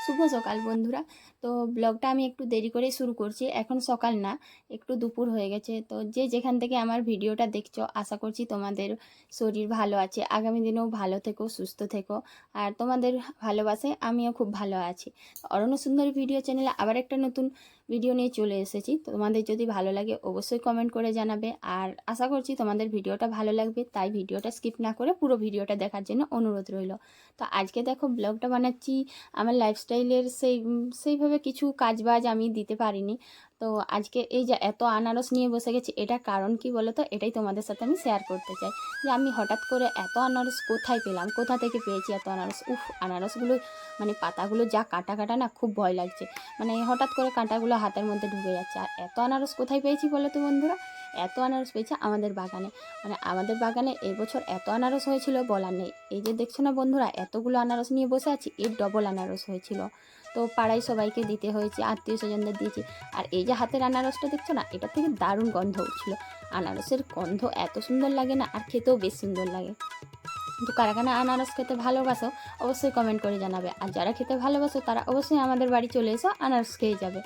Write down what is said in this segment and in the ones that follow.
শুভ সকাল বন্ধুরা। তো ব্লগটা আমি একটু দেরি করেই শুরু করছি, এখন সকাল না, একটু দুপুর হয়ে গেছে। তো যে যেখান থেকে আমার ভিডিওটা দেখছো, আশা করছি তোমাদের শরীর ভালো আছে, আগামী দিনেও ভালো থেকো, সুস্থ থেকো। আর তোমাদের ভালোবাসায় আমিও খুব ভালো আছি। অরণ্য সুন্দরী ভিডিও চ্যানেলে আবার একটা নতুন ভিডিও নিয়ে চলে এসেছি। তোমাদের যদি ভালো লাগে অবশ্যই কমেন্ট করে জানাবে, আর আশা করছি তোমাদের ভিডিওটা ভালো লাগবে, তাই ভিডিওটা স্কিপ না করে পুরো ভিডিওটা দেখার জন্য অনুরোধ রইল। তো আজকে দেখো ব্লগটা বানাচ্ছি, আমার লাইফস্টাইলের সেইভাবে কিছু কাজবাজ আমি দিতে পারিনি। তো আজকে এই যে এত আনারস নিয়ে বসে গেছি, এটা কারণ কি বলো তো, এটাই তোমাদের সাথে আমি শেয়ার করতে চাই। যে আমি হঠাৎ করে এত আনারস কোথায় পেলাম, কোথা থেকে পেয়েছি এত আনারস। আনারসগুলো মানে পাতাগুলো যা কাটা কাটা না, খুব ভয় লাগছে। মানে হঠাৎ করে কাঁটাগুলো হাতের মধ্যে ঢুকে যাচ্ছে। আর এত আনারস কোথায় পেয়েছি বলো তো বন্ধুরা, এত আনারস পেয়েছে আমাদের বাগানে। মানে আমাদের বাগানে এবছর এত আনারস হয়েছিল বলার নেই। এই যে দেখছো না বন্ধুরা, এতগুলো আনারস নিয়ে বসে আছি, এর ডবল আনারস হয়েছিল। তো পাড়ায় সবাইকে দিতে হয়েছে, আত্মীয় স্বজনদের দিয়েছি। আর এই যে হাতের আনারসটা দেখছো না, এটা থেকে দারুণ গন্ধ উঠছিল। আনারসের গন্ধ এত সুন্দর লাগে না, আর খেতেও বেশ সুন্দর লাগে। তো কারা কারা আনারস খেতে ভালোবাসো অবশ্যই কমেন্ট করে জানাবে। আর যারা খেতে ভালোবাসো তারা অবশ্যই আমাদের বাড়ি চলে এসো, আনারস খেয়ে যাবে।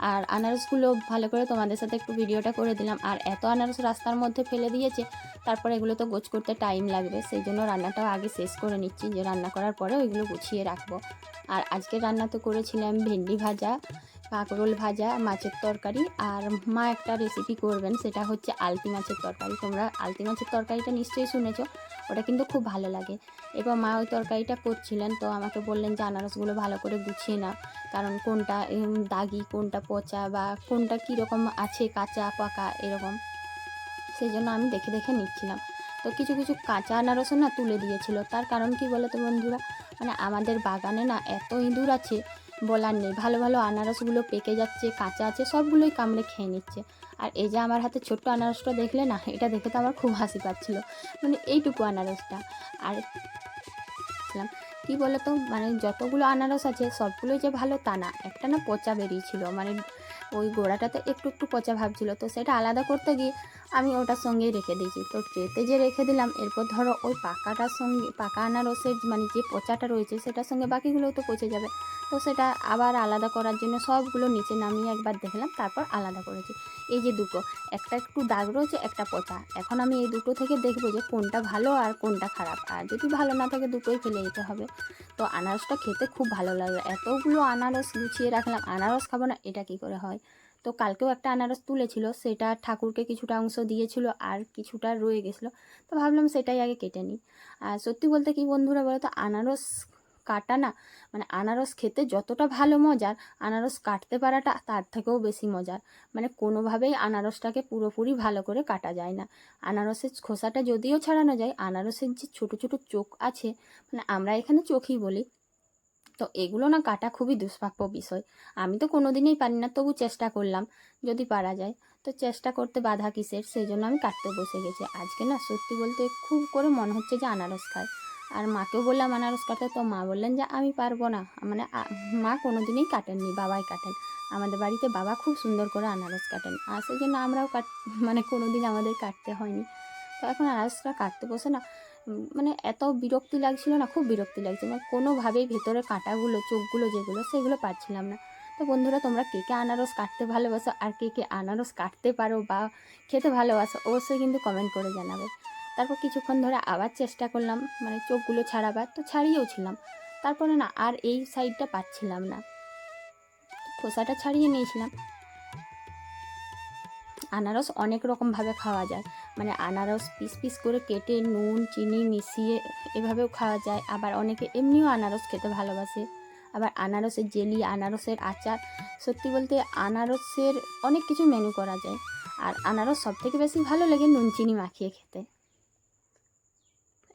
আর আনারসগুলো ভালো করে তোমাদের সাথে একটু ভিডিওটা করে দিলাম। আর এত আনারস রাস্তার মধ্যে ফেলে দিয়েছে, তারপরে এগুলো তো গোছ করতে টাইম লাগবে, সেই জন্য রান্নাটাও আগে শেষ করে নিচ্ছি, যে রান্না করার পরে ওইগুলো গুছিয়ে রাখবো। আর আজকে রান্না তো করেছিলাম ভেন্ডি ভাজা, কাঁকরোল ভাজা, মাছের তরকারি। আর মা একটা রেসিপি করবেন, সেটা হচ্ছে আলতি মাছের তরকারি। তোমরা আলতি মাছের তরকারিটা নিশ্চয়ই শুনেছো, ওটা কিন্তু খুব ভালো লাগে। এবার মা ওই তরকারিটা করছিলেন, তো আমাকে বললেন যে আনারসগুলো ভালো করে গুছিয়ে নাও, কারণ কোনটা দাগি, কোনটা পচা, বা কোনটা কীরকম আছে, কাঁচা পাকা এরকম। সেই জন্য আমি দেখে দেখে নিচ্ছিলাম। তো কিছু কিছু কাঁচা আনারসও না তুলে দিয়েছিল। তার কারণ কি বলো তো বন্ধুরা, মানে আমাদের বাগানে না এত ইঁদুর আছে বলার নেই। ভালো ভালো আনারসগুলো পেকে যাচ্ছে, কাঁচা আছে, সবগুলোই কামড়ে খেয়ে নিচ্ছে। আর এই যে আমার হাতে ছোট্ট আনারসটা দেখলে না, এটা দেখে তো আমার খুব হাসি পাচ্ছিল, মানে এইটুকু আনারসটা। আর কি বলতো, মানে যতগুলো আনারস আছে সবগুলোই যে ভালো তা না, একটা না পচা বেরিয়েছিল, মানে ওই গোড়াটাতে একটু একটু পচা ভাবছিল। তো সেটা আলাদা করতে গিয়ে আমি ওটার সঙ্গেই রেখে দিয়েছি। তো ট্রেতে যে রেখে দিলাম, এরপর ধরো ওই পাকাটার সঙ্গে, পাকা আনারসের মানে যে পচাটা রয়েছে সেটার সঙ্গে বাকিগুলোও তো পচে যাবে। তো সেটা আবার আলাদা করার জন্য সবগুলো নিচে নামিয়ে একবার দেখলাম, তারপর আলাদা করেছি। এই যে দুটো, একটা একটু দাগ রয়েছে, একটা পচা। এখন আমি এই দুটো থেকে দেখবো যে কোনটা ভালো আর কোনটা খারাপ। আর যদি ভালো না থাকে দুটোই ফেলে দিতে হবে। তো আনারসটা খেতে খুব ভালো লাগলো। এতগুলো আনারস গুছিয়ে রাখলাম, আনারস খাবো না এটা কি করে হয়। তো কালকেও একটা আনারস তুলেছিল, সেটা ঠাকুরকে কিছুটা অংশ দিয়েছিল, আর কিছুটা রয়ে গেছিলো। তো ভাবলাম সেটাই আগে কেটে নিই। আর সত্যি বলতে কি বন্ধুরা বলো তো, আনারস কাটা না, মানে আনারস খেতে যতটা ভালো মজার, আনারস কাটতে পারাটা তার থেকেও বেশি মজার। মানে কোনোভাবেই আনারসটাকে পুরোপুরি ভালো করে কাটা যায় না। আনারসের খোসাটা যদিও ছাড়ানো যায়, আনারসের যে ছোটো ছোটো চোখ আছে, মানে আমরা এখানে চোখই বলি, তো এগুলো না কাটা খুবই দুষ্প্রাপ্য বিষয়। আমি তো কোনো দিনই পারি না, তবু চেষ্টা করলাম যদি পারা যায়। তো চেষ্টা করতে বাধা কিসের, সেই জন্য আমি কাটতে বসে গেছি। আজকে না সত্যি বলতে খুব করে মনে হচ্ছে যে আনারস খাই। আর মাকেও বললাম আনারস কাটতে, তো মা বললেন যে আমি পারবো না। মানে মা কোনো দিনই কাটেননি, বাবাই কাটেন। আমাদের বাড়িতে বাবা খুব সুন্দর করে আনারস কাটেন, আর সেই জন্য আমরাও মানে কোনো দিন আমাদের কাটতে হয়নি। তো এখন আনারসটা কাটতে বসে না, মানে এত বিরক্তি লাগছিল না, খুব বিরক্তি লাগছে। মানে কোনোভাবেই ভেতরে কাঁটাগুলো, চোখগুলো যেগুলো, সেগুলো পারছিলাম না। তো বন্ধুরা, তোমরা কে কে আনারস কাটতে ভালোবাসো, আর কে কে আনারস কাটতে পারো বা খেতে ভালোবাসো, অবশ্যই কিন্তু কমেন্ট করে জানাবে। তারপর কিছুক্ষণ ধরে আবার চেষ্টা করলাম, মানে চোখগুলো ছাড়াবার, তো ছাড়িয়েও ছিলাম। তারপরে না আর এই সাইডটা পাচ্ছিলাম না, খোসাটা ছাড়িয়ে নিয়েছিলাম। আনারস অনেক রকমভাবে খাওয়া যায়। মানে আনারস পিস পিস করে কেটে নুন চিনি মিশিয়ে এভাবেও খাওয়া যায়। আবার অনেকে এমনিও আনারস খেতে ভালোবাসে। আবার আনারসের জেলি, আনারসের আচার, সত্যি বলতে আনারসের অনেক কিছু মেনু করা যায়। আর আনারস সবথেকে বেশি ভালো লাগে নুন চিনি মাখিয়ে খেতে।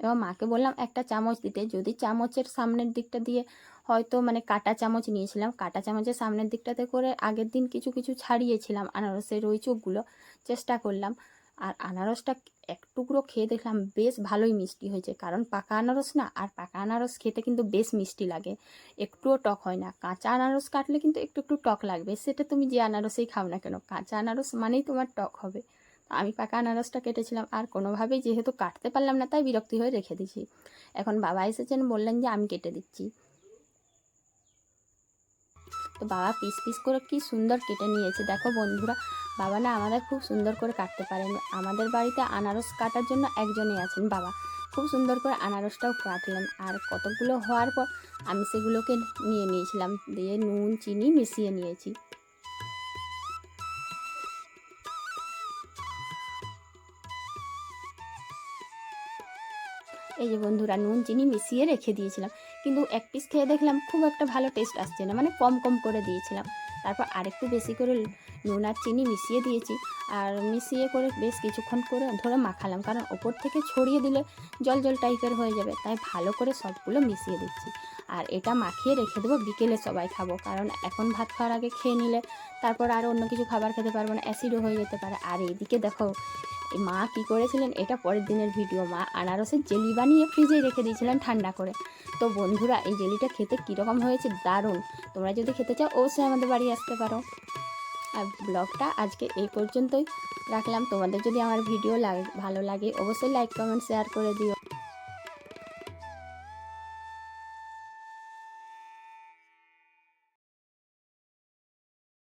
এবার মাকে বললাম একটা চামচ দিতে, যদি চামচের সামনের দিকটা দিয়ে, হয়তো মানে কাঁটা চামচ নিয়েছিলাম, কাঁটা চামচের সামনের দিকটাতে করে আগের দিন কিছু কিছু ছাড়িয়েছিলাম আনারসের ওই চোখগুলো, চেষ্টা করলাম। আর আনারসটা এক টুকরো খেয়ে দেখলাম বেশ ভালোই মিষ্টি হয়েছে, কারণ পাকা আনারস না, আর পাকা আনারস খেতে কিন্তু বেশ মিষ্টি লাগে, একটুও টক হয় না। কাঁচা আনারস কাটলে কিন্তু একটু একটু টক লাগবে, সেটা তুমি যে আনারসেই খাও না কেন, কাঁচা আনারস মানেই তোমার টক হবে। আমি পাকা আনারসটা কেটেছিলাম, আর কোনোভাবেই যেহেতু কাটতে পারলাম না, তাই বিরক্তি হয়ে রেখে দিয়েছি। এখন বাবা এসেছেন, বললেন যে আমি কেটে দিচ্ছি। তো বাবা পিস পিস করে কি সুন্দর কেটে নিয়েছে। দেখো বন্ধুরা, বাবা না আমাদের খুব সুন্দর করে কাটতে পারেন। আমাদের বাড়িতে আনারস কাটার জন্য একজনই আছেন বাবা, খুব সুন্দর করে আনারসটাও কাটলেন। আর কতগুলো হওয়ার পর আমি সেগুলোকে নিয়ে নিয়েছিলাম, দিয়ে নুন চিনি মিশিয়ে নিয়েছি। এই যে বন্ধুরা, নুন চিনি মিশিয়ে রেখে দিয়েছিলাম, কিন্তু এক পিস খেয়ে দেখলাম খুব একটা ভালো টেস্ট আসছে না, মানে কম কম করে দিয়েছিলাম। তারপর আরেকটু বেশি করে নুন আর চিনি মিশিয়ে দিয়েছি, আর মিশিয়ে করে বেশ কিছুক্ষণ করে ধরে মাখালাম, কারণ ওপর থেকে ছড়িয়ে দিলে জল জল টাইপের হয়ে যাবে, তাই ভালো করে সবগুলো মিশিয়ে দিচ্ছি। আর এটা মাখিয়ে রেখে দেবো, বিকেলে সবাই খাবো, কারণ এখন ভাত খাওয়ার আগে খেয়ে নিলে তারপর আর অন্য কিছু খাবার খেতে পারবো না, অ্যাসিডও হয়ে যেতে পারে। আর এইদিকে দেখো মা কি করেছিলেন, এটা পরের দিনের ভিডিও, মা আনারসের জেলি বানিয়ে ফ্রিজে রেখে দিয়েছিলেন ঠান্ডা করে। তো বন্ধুরা, এই জেলিটা খেতে কীরকম হয়েছে, দারুণ। তোমরা যদি খেতে চাও অবশ্যই আমাদের বাড়ি আসতে পারো। আর ব্লগটা আজকে এই পর্যন্তই রাখলাম। তোমাদের যদি আমার ভিডিও ভালো লাগে অবশ্যই লাইক কমেন্ট শেয়ার করে দিও।